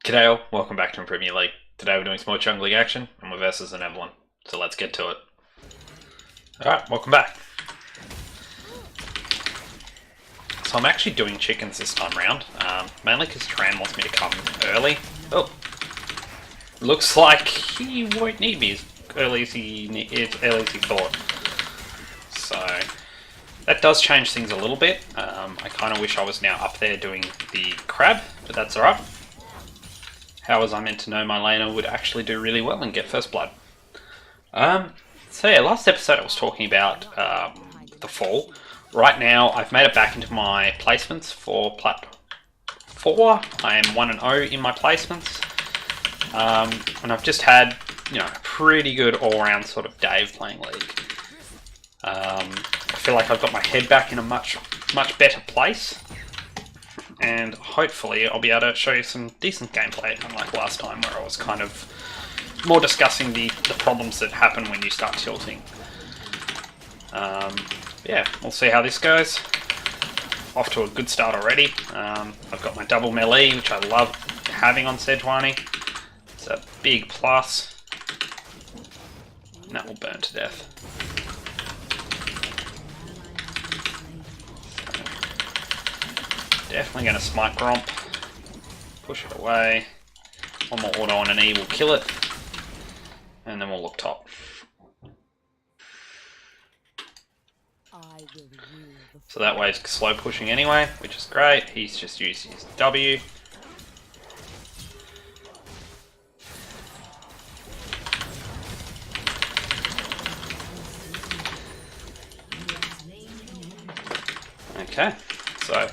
G'day all, welcome back to Premier League. Today we're doing some more jungling action and we're versus an Evelyn. So let's get to it. Alright, welcome back. So I'm actually doing chickens this time round, mainly because Tran wants me to come early. Oh, looks like he won't need me as early as he thought. So that does change things a little bit. I kind of wish I was now up there doing the crab, but that's alright. How was I meant to know my laner would actually do really well and get first blood? So yeah, last episode I was talking about the fall. Right now I've made it back into my placements for Plat 4. I am 1-0 in my placements. And I've just had, a pretty good all-round sort of day of playing League. I feel like I've got my head back in a much better place. And hopefully I'll be able to show you some decent gameplay, unlike last time where I was kind of more discussing the problems that happen when you start tilting. Yeah, we'll see how this goes. Off to a good start already. I've got my double melee, which I love having on Sejuani. It's a big plus. And that will burn to death. Definitely going to smite Gromp, push it away, one more auto on an E will kill it, and then we'll look top. So that way it's slow pushing anyway, which is great. He's just used his W. Okay, so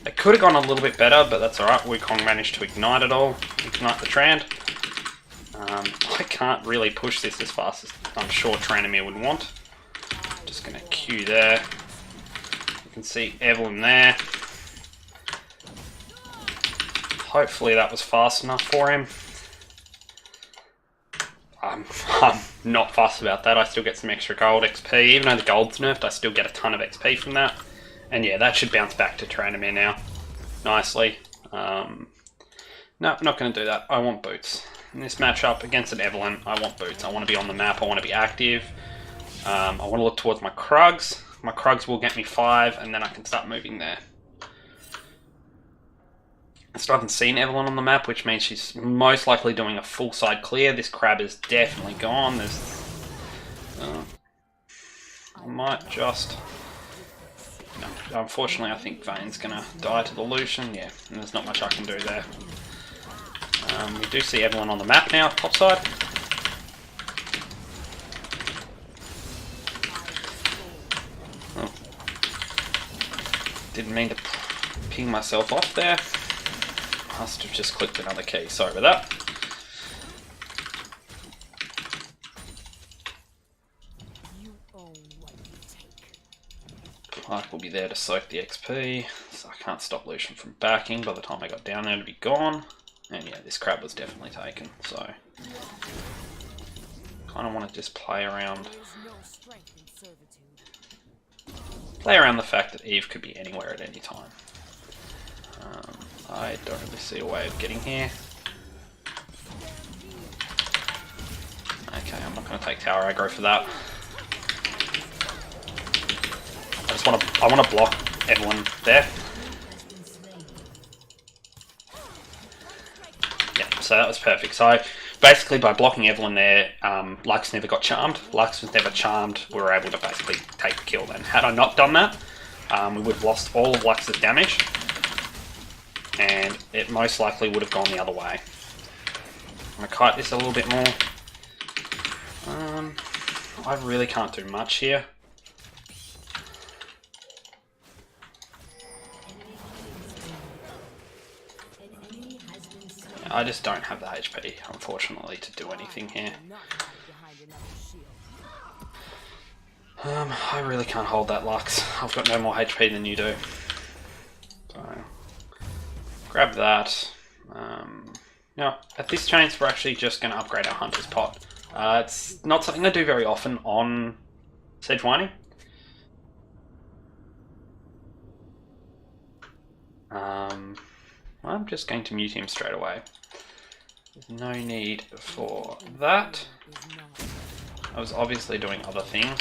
it could have gone a little bit better, but that's alright. Wukong managed to ignite it all, ignite the Trand. I can't really push this as fast as I'm sure Tranamir would want. Just going to Q there. You can see Evelyn there. Hopefully that was fast enough for him. I'm not fussed about that. I still get some extra gold XP. Even though the gold's nerfed, I still get a ton of XP from that. And yeah, that should bounce back to Tranamir now, nicely. No, not going to do that. I want boots. In this matchup against an Evelyn, I want boots. I want to be on the map, I want to be active. I want to look towards my Krugs. My Krugs will get me 5, and then I can start moving there. I still haven't seen Evelyn on the map, which means she's most likely doing a full side clear. This crab is definitely gone. I might just... No, unfortunately, I think Vayne's going to die to the Lucian. Yeah, and there's not much I can do there. We do see Evelyn on the map now, topside. Oh. Didn't mean to ping myself off there. Must have just clicked another key. Sorry about that. Mike will be there to soak the XP, so I can't stop Lucian from backing by the time I got down there to be gone. And yeah, this crab was definitely taken, so kind of want to just play around the fact that Eve could be anywhere at any time. I don't really see a way of getting here. Okay, I'm not going to take tower aggro for that. I want to block Evelyn there. Yeah, so that was perfect. So basically by blocking Evelyn there, Lux never got charmed. Lux was never charmed. We were able to basically take the kill then. Had I not done that, we would have lost all of Lux's damage. And it most likely would have gone the other way. I'm going to kite this a little bit more. I really can't do much here. I just don't have the HP, unfortunately, to do anything here. I really can't hold that Lux. I've got no more HP than you do. So, grab that. Now, at this chance, we're actually just going to upgrade our Hunter's Pot. It's not something I do very often on Sejuani. I'm just going to mute him straight away. There's no need for that. I was obviously doing other things.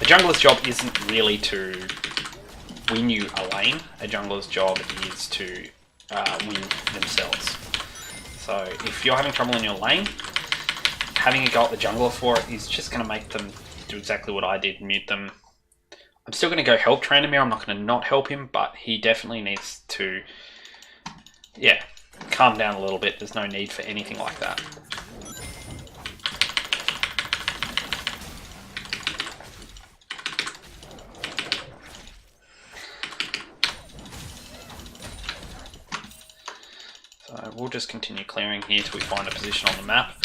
A jungler's job isn't really to win you a lane. A jungler's job is to win themselves. So if you're having trouble in your lane, having a go at the jungler for it is just going to make them do exactly what I did, mute them. I'm still going to go help Trandomir. I'm not going to not help him, but he definitely needs to, yeah, calm down a little bit. There's no need for anything like that. So we'll just continue clearing here till we find a position on the map.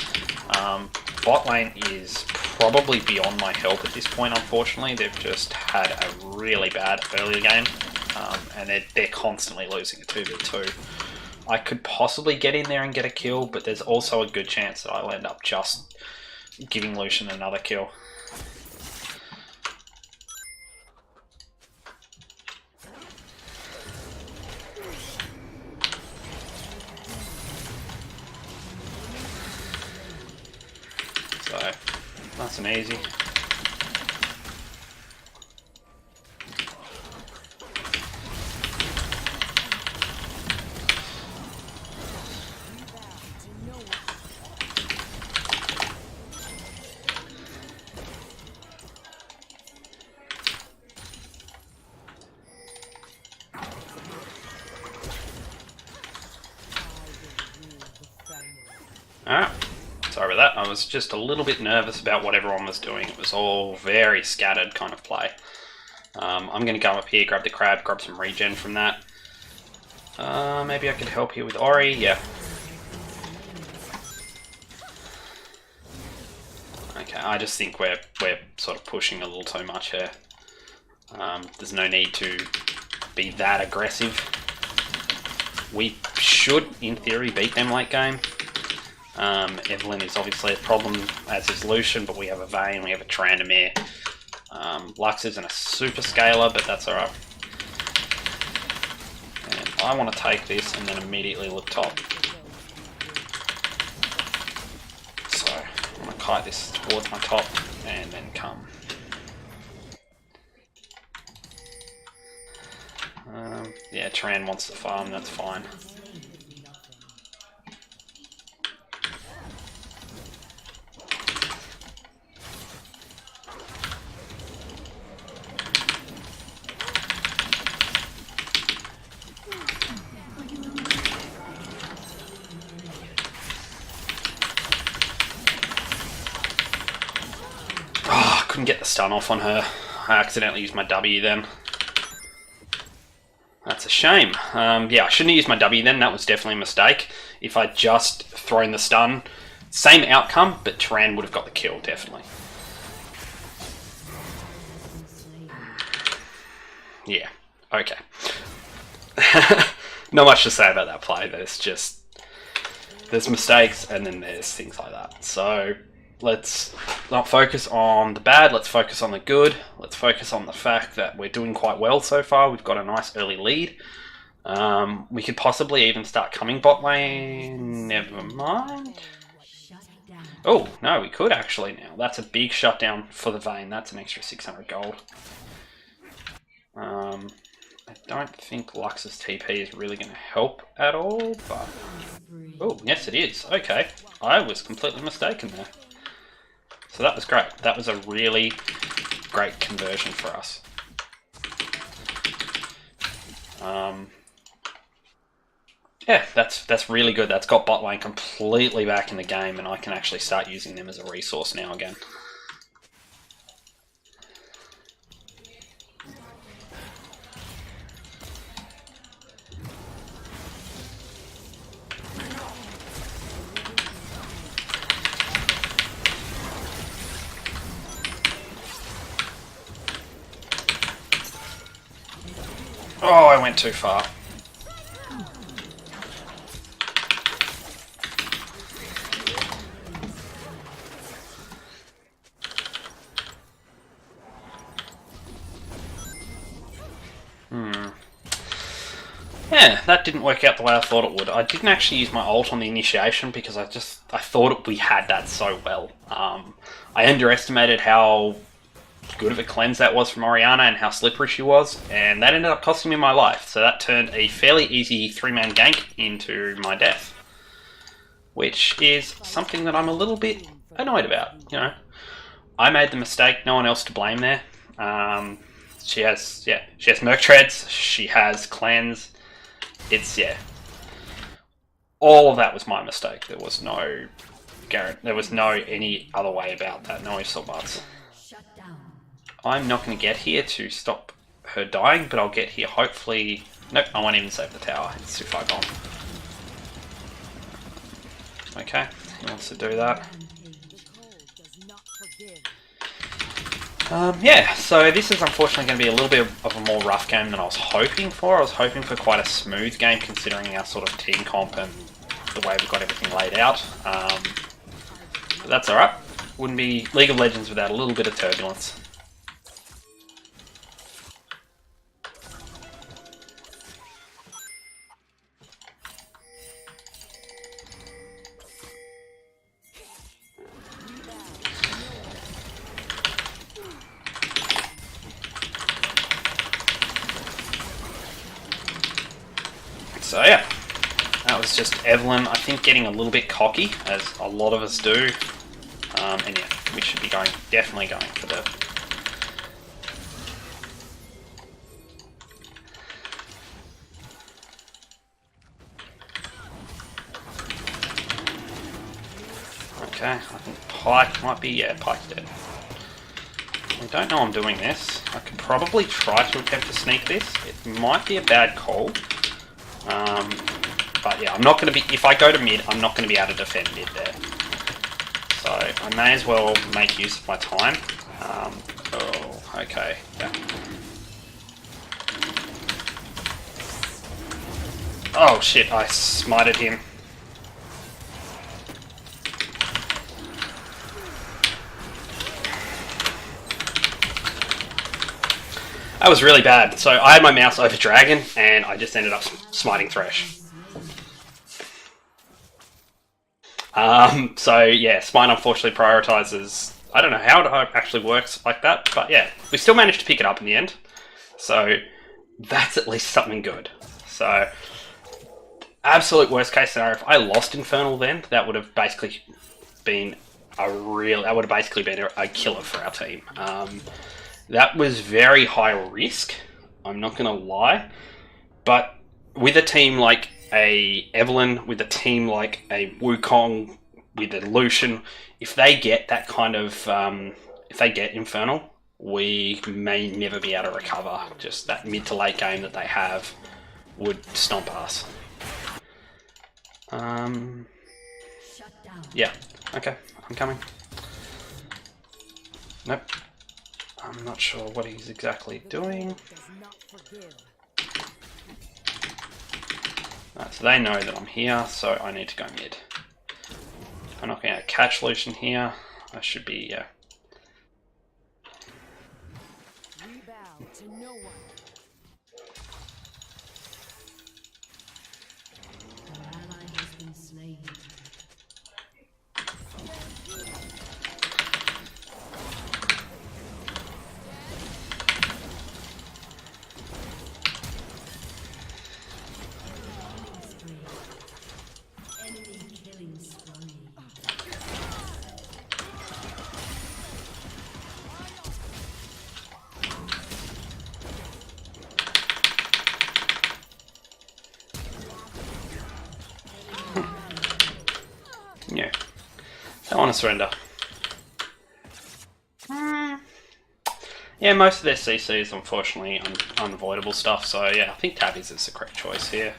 Bot lane is probably beyond my help at this point, unfortunately. They've just had a really bad early game, and they're constantly losing a 2v2. I could possibly get in there and get a kill, but there's also a good chance that I'll end up just giving Lucian another kill. So, nice and easy. Alright. Sorry about that. I was just a little bit nervous about what everyone was doing. It was all very scattered kind of play. I'm going to go up here, grab the crab, grab some regen from that. Maybe I could help here with Ori. Yeah. Okay, I just think we're sort of pushing a little too much here. There's no need to be that aggressive. We should, in theory, beat them late game. Evelyn is obviously a problem, as is Lucian, but we have a Vayne, we have a Trandomir. Lux isn't a super scaler, but that's alright. And I want to take this and then immediately look top. So, I'm going to kite this towards my top and then come. Yeah, Tran wants to farm, that's fine. Couldn't get the stun off on her. I accidentally used my W then. That's a shame. Yeah, I shouldn't have used my W then. That was definitely a mistake. If I'd just thrown the stun, same outcome, but Tran would have got the kill, definitely. Yeah, okay. Not much to say about that play. There's mistakes and then there's things like that. So let's not focus on the bad, let's focus on the good. Let's focus on the fact that we're doing quite well so far. We've got a nice early lead. We could possibly even start coming bot lane. Never mind. Oh, no, we could actually now. That's a big shutdown for the Vayne. That's an extra 600 gold. I don't think Lux's TP is really going to help at all, but... Oh, yes it is. Okay. I was completely mistaken there. So that was great. That was a really great conversion for us. Yeah, that's really good. That's got bot lane completely back in the game, and I can actually start using them as a resource now again. Oh, I went too far. yeah, that didn't work out the way I thought it would. I didn't actually use my ult on the initiation because I thought we had that so well. I underestimated how good of a cleanse that was from Orianna and how slippery she was, and that ended up costing me my life. So that turned a fairly easy 3-man gank into my death, which is something that I'm a little bit annoyed about. You know, I made the mistake. No one else to blame there. She has Merc Treads. She has cleanse. It's all of that was my mistake. There was no any other way about that. No ifs or buts. I'm not going to get here to stop her dying, but I'll get here hopefully. Nope, I won't even save the tower. It's too far gone. Okay, he wants to do that. Yeah, so this is unfortunately going to be a little bit of a more rough game than I was hoping for. I was hoping for quite a smooth game considering our sort of team comp and the way we've got everything laid out. But that's alright. Wouldn't be League of Legends without a little bit of turbulence. So yeah, that was just Evelyn, I think, getting a little bit cocky, as a lot of us do. And yeah, we should be definitely going for the... Okay, I think Pike might be... Yeah, Pike's dead. I don't know I'm doing this. I could probably try to attempt to sneak this. It might be a bad call. But yeah, I'm not going to be... If I go to mid, I'm not going to be able to defend mid there. So I may as well make use of my time. Oh, okay. Yeah. Oh shit, I smited him. That was really bad. So I had my mouse over Dragon, and I just ended up smiting Thresh. So yeah, Smite unfortunately prioritizes... I don't know how it actually works like that, but yeah, we still managed to pick it up in the end. So that's at least something good. So absolute worst case scenario, if I lost Infernal then, that would have basically been a killer for our team. That was very high risk, I'm not going to lie, but with a team like a Evelyn, with a team like a Wukong, with a Lucian, if they get that kind of, if they get Infernal, we may never be able to recover. Just that mid to late game that they have would stomp us. Yeah, okay, I'm coming. Nope. I'm not sure what he's exactly doing. Right, so they know that I'm here, so I need to go mid. I'm not going to catch Lucian here. I should be, yeah. Yeah, don't want to surrender. Yeah, most of their CC is unfortunately unavoidable stuff, so yeah, I think Tabby's is the correct choice here.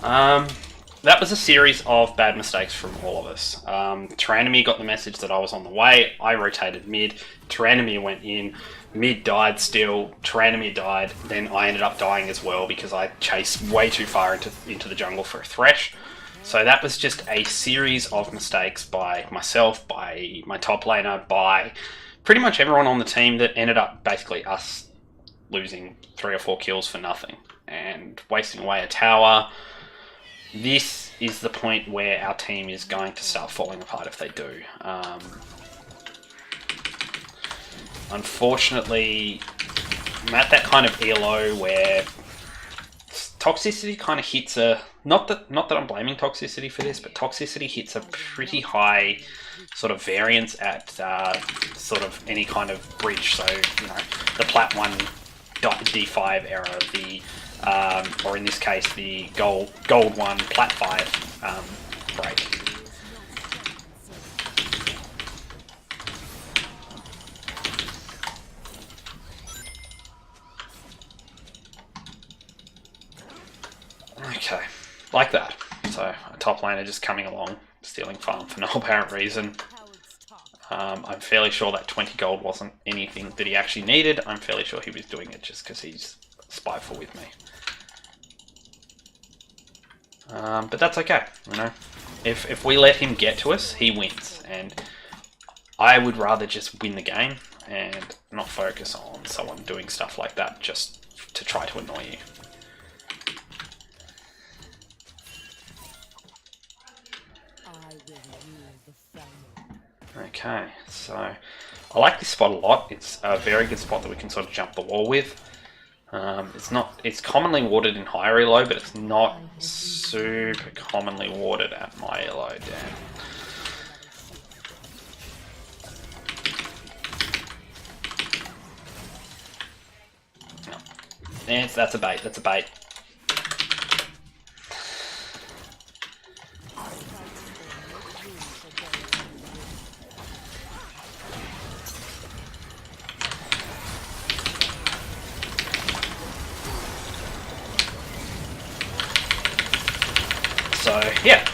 That was a series of bad mistakes from all of us. Tyrannomir got the message that I was on the way, I rotated mid, Tyrannomir went in, mid died still, Tyrannomir died, then I ended up dying as well because I chased way too far into the jungle for a Thresh. So that was just a series of mistakes by myself, by my top laner, by pretty much everyone on the team that ended up basically us losing 3 or 4 kills for nothing. and wasting away a tower, this is the point where our team is going to start falling apart if they do. Unfortunately, I'm at that kind of ELO where toxicity kind of hits a... Not that I'm blaming toxicity for this, but toxicity hits a pretty high sort of variance at sort of any kind of bridge. So, you know, the Plat 1 D5 era, the or in this case the gold 1 Plat 5 break. Okay, like that. So a top laner just coming along, stealing farm for no apparent reason. I'm fairly sure that 20 gold wasn't anything that he actually needed. I'm fairly sure he was doing it just because he's spiteful with me. But that's okay, you know. If we let him get to us, he wins. And I would rather just win the game and not focus on someone doing stuff like that just to try to annoy you. Okay, so I like this spot a lot. It's a very good spot that we can sort of jump the wall with. It's commonly warded in higher elo, but it's not super commonly warded at my elo. Damn. No. Yes, that's a bait. That's a bait. So, yeah.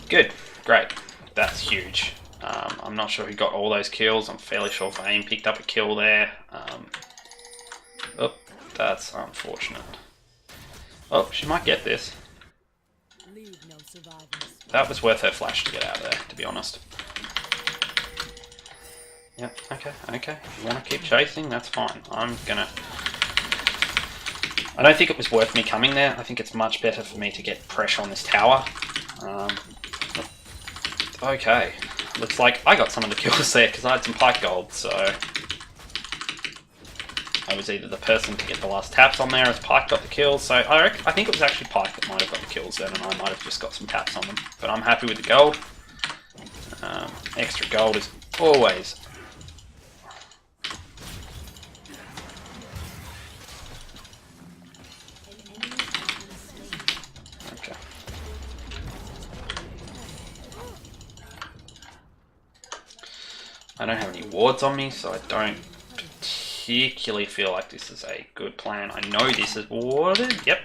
Good. Great. That's huge. I'm not sure who got all those kills. I'm fairly sure Vayne picked up a kill there. Oh, that's unfortunate. Oh, she might get this. That was worth her flash to get out of there, to be honest. Yep, okay. If you want to keep chasing, that's fine. I don't think it was worth me coming there. I think it's much better for me to get pressure on this tower. Okay. Looks like I got some of the kills there because I had some Pike gold, so... I was either the person to get the last taps on there as Pike got the kills, so I think it was actually Pike that might have got the kills then, and I might have just got some taps on them. But I'm happy with the gold. Extra gold is always... I don't have any wards on me, so I don't particularly feel like this is a good plan. I know this is warded. Yep.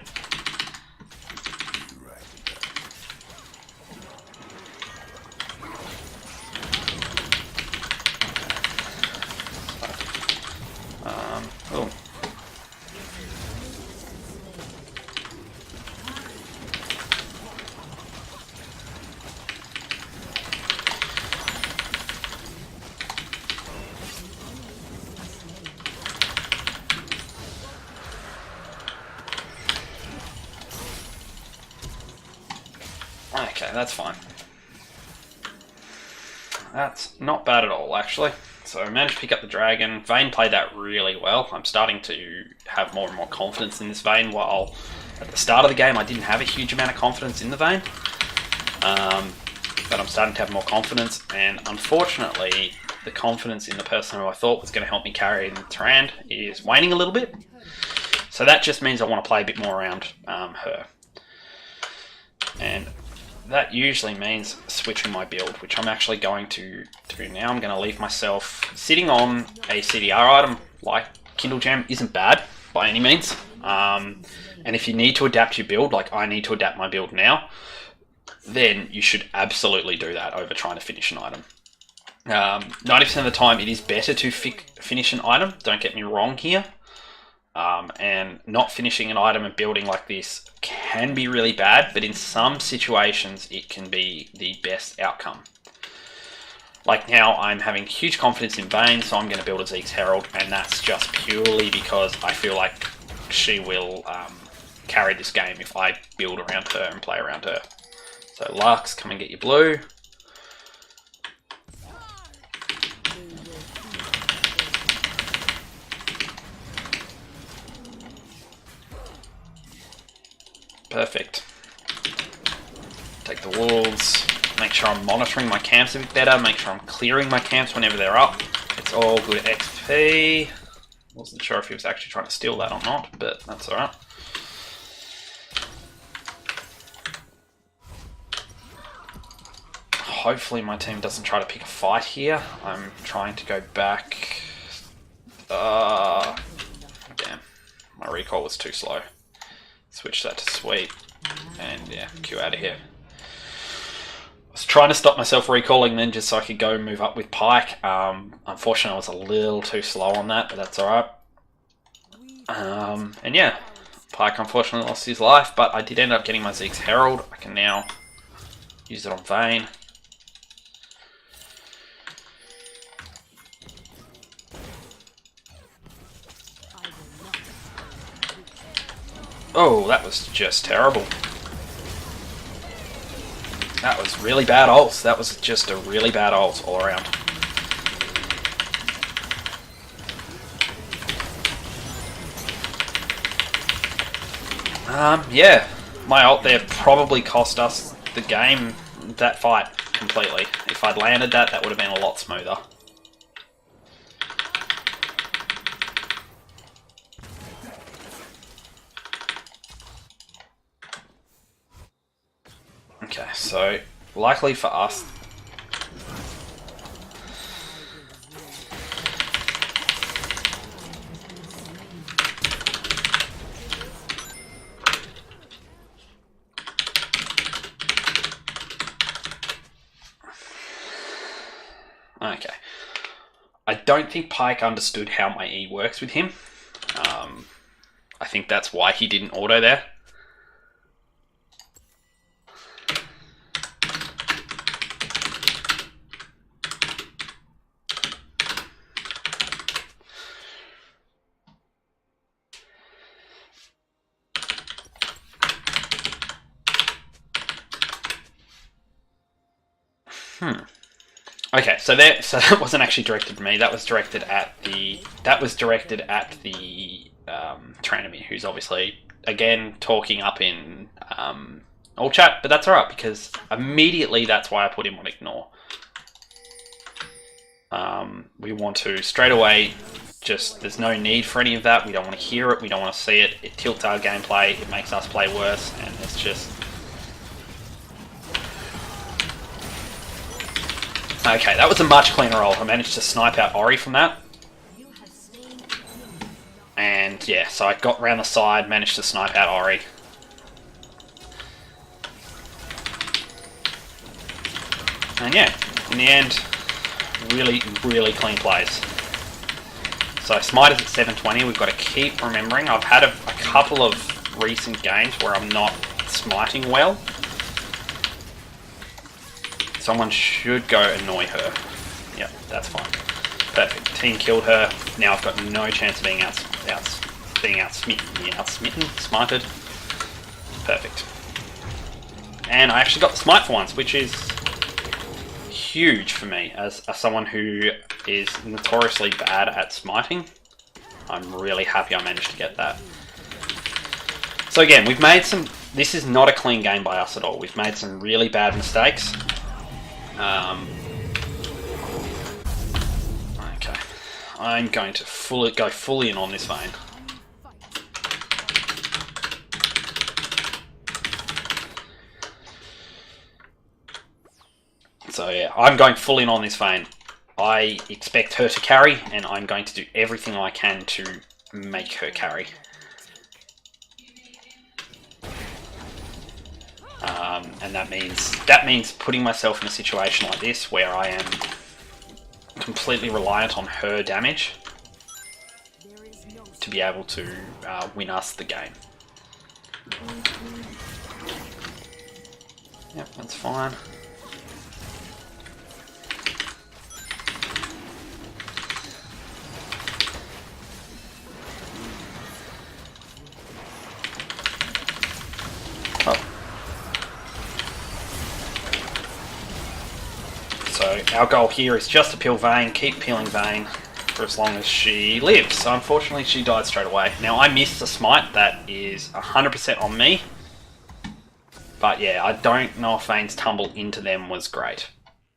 Oh. Okay, that's fine. That's not bad at all, actually. So I managed to pick up the dragon. Vayne played that really well. I'm starting to have more and more confidence in this Vayne, while at the start of the game I didn't have a huge amount of confidence in the Vayne. But I'm starting to have more confidence, and unfortunately the confidence in the person who I thought was going to help me carry in Tyrande is waning a little bit. So that just means I want to play a bit more around her. And that usually means switching my build, which I'm actually going to do now. I'm going to leave myself sitting on a CDR item like Kindle Gem isn't bad by any means. And if you need to adapt your build, like I need to adapt my build now, then you should absolutely do that over trying to finish an item. 90% of the time it is better to finish an item, don't get me wrong here. And not finishing an item and building like this can be really bad, but in some situations it can be the best outcome. Like now, I'm having huge confidence in Vayne, so I'm going to build a Zeke's Herald, and that's just purely because I feel like she will carry this game if I build around her and play around her. So Lux, come and get your blue. Perfect. Take the wolves. Make sure I'm monitoring my camps a bit better. Make sure I'm clearing my camps whenever they're up. It's all good XP. Wasn't sure if he was actually trying to steal that or not, but that's alright. Hopefully my team doesn't try to pick a fight here. I'm trying to go back. Damn. My recall was too slow. Switch that to sweep. And yeah, Q out of here. I was trying to stop myself recalling then just so I could go move up with Pike. Unfortunately, I was a little too slow on that, but that's alright. And yeah, Pike unfortunately lost his life, but I did end up getting my Zeke's Herald. I can now use it on Vayne. Oh, that was just terrible. That was really bad ults. That was just a really bad ult all around. Yeah, my ult there probably cost us the game, that fight, completely. If I'd landed that, that would have been a lot smoother. Okay, so likely for us. Okay. I don't think Pike understood how my E works with him. I think that's why he didn't auto there. Okay, so that wasn't actually directed at me. That was directed at the Tranemy, who's obviously again talking up in all chat, but that's alright because immediately that's why I put him on ignore. We want to straight away just there's no need for any of that. We don't want to hear it. We don't want to see it. It tilts our gameplay. It makes us play worse, and it's just. Okay, that was a much cleaner roll. I managed to snipe out Ori from that. And yeah, so I got round the side, managed to snipe out Ori. And yeah, in the end, really, really clean plays. So Smite is at 720. We've got to keep remembering. I've had a couple of recent games where I'm not smiting well. Someone should go annoy her. Yep, that's fine. Perfect. Team killed her. Now I've got no chance of being smited. Perfect. And I actually got the smite for once, which is huge for me as someone who is notoriously bad at smiting. I'm really happy I managed to get that. So again, we've made some. This is not a clean game by us at all. We've made some really bad mistakes. Okay, I'm going to go fully in on this Vayne. So yeah, I'm going full in on this Vayne. I expect her to carry, and I'm going to do everything I can to make her carry. And that means putting myself in a situation like this where I am completely reliant on her damage to be able to win us the game. Yep, that's fine. our goal here is just to peel Vayne, keep peeling Vayne for as long as she lives. So unfortunately she died straight away. Now I missed the smite, that is 100% on me. But yeah, I don't know if Vayne's tumble into them was great.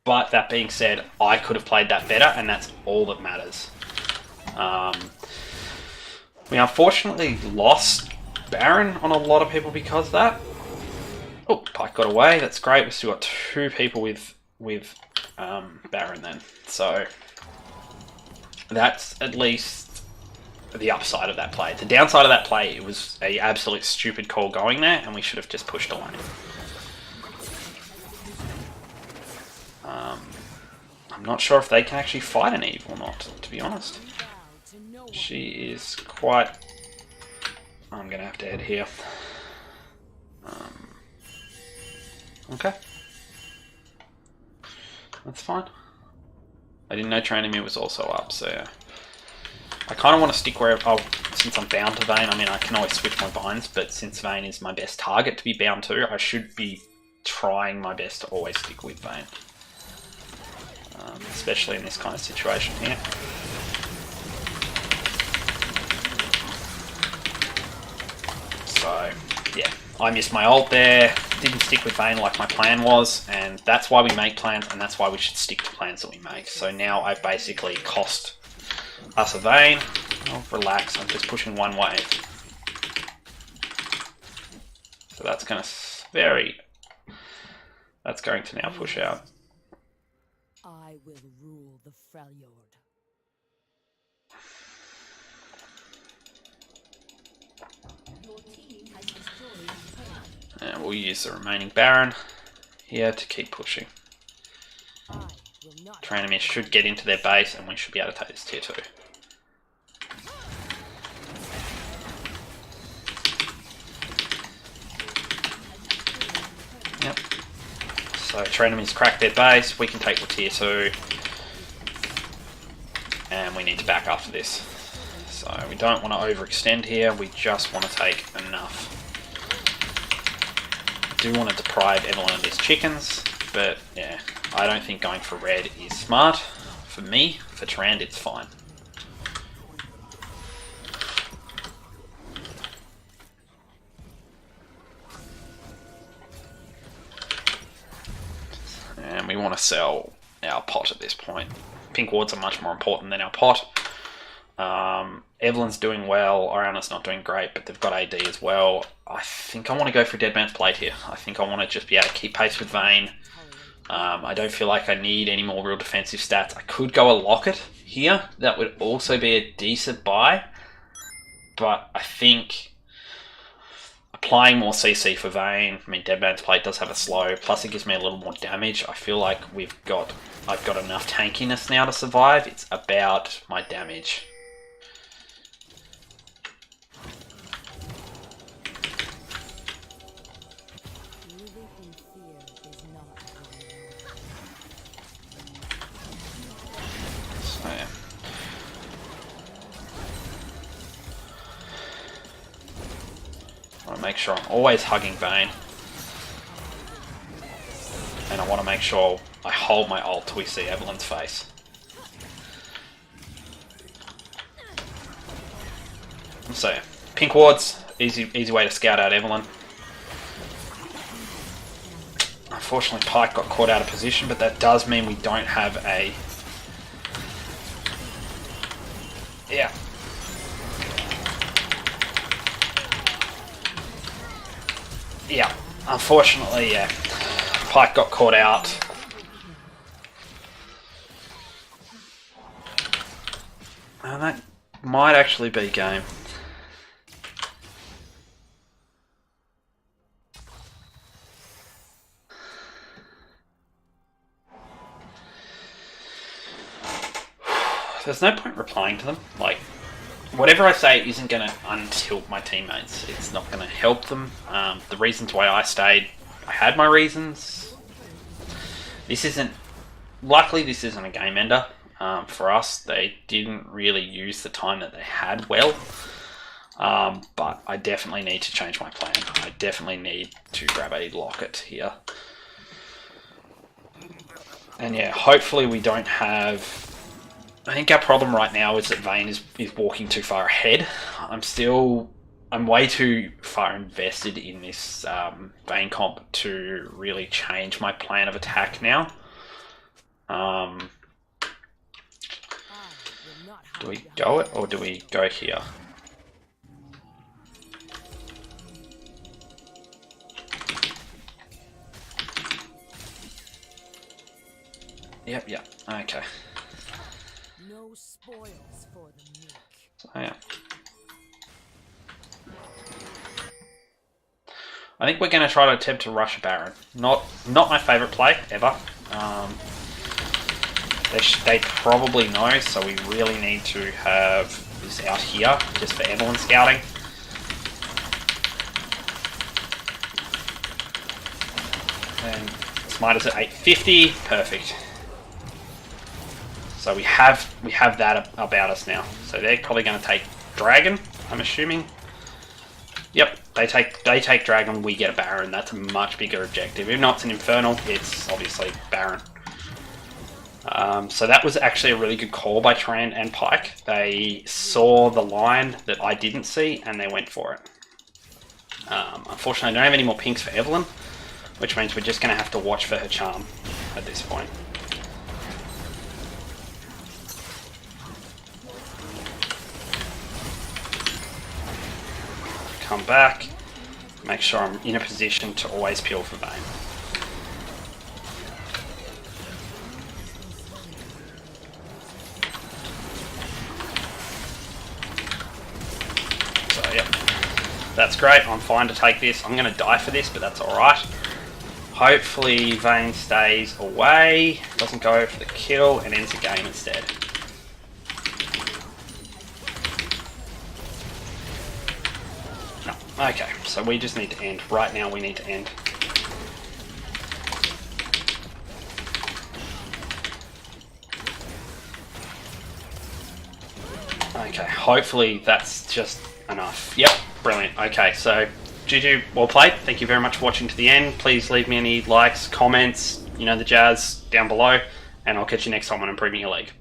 But that being said, I could have played that better, and that's all that matters. We unfortunately lost Baron on a lot of people because of that. Oh, Pike got away. That's great. We've still got 2 people with Baron then. So that's at least the upside of that play. The downside of that play, it was a absolute stupid call going there, and we should have just pushed away. I'm not sure if they can actually fight an Eve or not, to be honest. She is quite... I'm going to have to head here. Okay. That's fine. I didn't know Tranimir was also up, so yeah. I kind of want to stick where... Oh, since I'm bound to Vayne, I mean, I can always switch my binds, but since Vayne is my best target to be bound to, I should be trying my best to always stick with Vayne. Especially in this kind of situation here. So, yeah, I missed my ult there, didn't stick with Vayne like my plan was, and that's why we make plans, and that's why we should stick to plans that we make. So now I've basically cost us a Vayne. Oh, relax, I'm just pushing one wave. So that's going to that's going to now push out. I will rule the Freljord. And we'll use the remaining Baron here to keep pushing. Tranimir should get into their base and we should be able to take this tier 2. Yep. So Tranimir's cracked their base, we can take the tier 2. And we need to back after this. So we don't want to overextend here, we just want to take enough. I do want to deprive Evelyn of these chickens, but yeah, I don't think going for red is smart. For me, for Trand, it's fine. And we want to sell our pot at this point. Pink wards are much more important than our pot. Evelyn's doing well, Oriana's not doing great, but they've got AD as well. I think I want to go for Dead Man's Plate here. I think I want to just be able to keep pace with Vayne. I don't feel like I need any more real defensive stats. I could go a Locket here. That would also be a decent buy. But I think applying more CC for Vayne, I mean Dead Man's Plate does have a slow, plus it gives me a little more damage. I feel like I've got enough tankiness now to survive. It's about my damage. I want to make sure I'm always hugging Vayne. And I want to make sure I hold my ult till we see Evelyn's face. So, pink wards, easy way to scout out Evelyn. Unfortunately, Pike got caught out of position, but that does mean we don't have a... Yeah. Yeah, unfortunately, yeah. Pike got caught out. And that might actually be game. There's no point replying to them. Like, whatever I say isn't going to untilt my teammates. It's not going to help them. The reasons why I stayed, I had my reasons. Luckily this isn't a game ender for us. They didn't really use the time that they had well. But I definitely need to change my plan. I definitely need to grab a Locket here. And yeah, hopefully we don't have... I think our problem right now is that Vayne is walking too far ahead. I'm way too far invested in this Vayne comp to really change my plan of attack now. Do we go it or do we go here? Yep, okay. No spoils for the meek. So, yeah. I think we're going to try to attempt to rush a Baron. Not my favourite play, ever. They probably know, so we really need to have this out here, just for Evelyn scouting. And Smite is at 850, perfect. So we have that about us now. So they're probably going to take Dragon, I'm assuming. Yep, they take Dragon, we get a Baron. That's a much bigger objective. If not, it's an Infernal, it's obviously Baron. So that was actually a really good call by Tran and Pike. They saw the line that I didn't see, and they went for it. Unfortunately, I don't have any more pinks for Evelyn, which means we're just going to have to watch for her charm at this point. Come back, make sure I'm in a position to always peel for Vayne. So yeah, that's great, I'm fine to take this. I'm going to die for this, but that's alright. Hopefully Vayne stays away, doesn't go for the kill, and ends the game instead. Okay, so we just need to end. Right now we need to end. Okay, hopefully that's just enough. Yep, brilliant. Okay, so GG, well played. Thank you very much for watching to the end. Please leave me any likes, comments, you know the jazz down below, and I'll catch you next time on Improving Your League.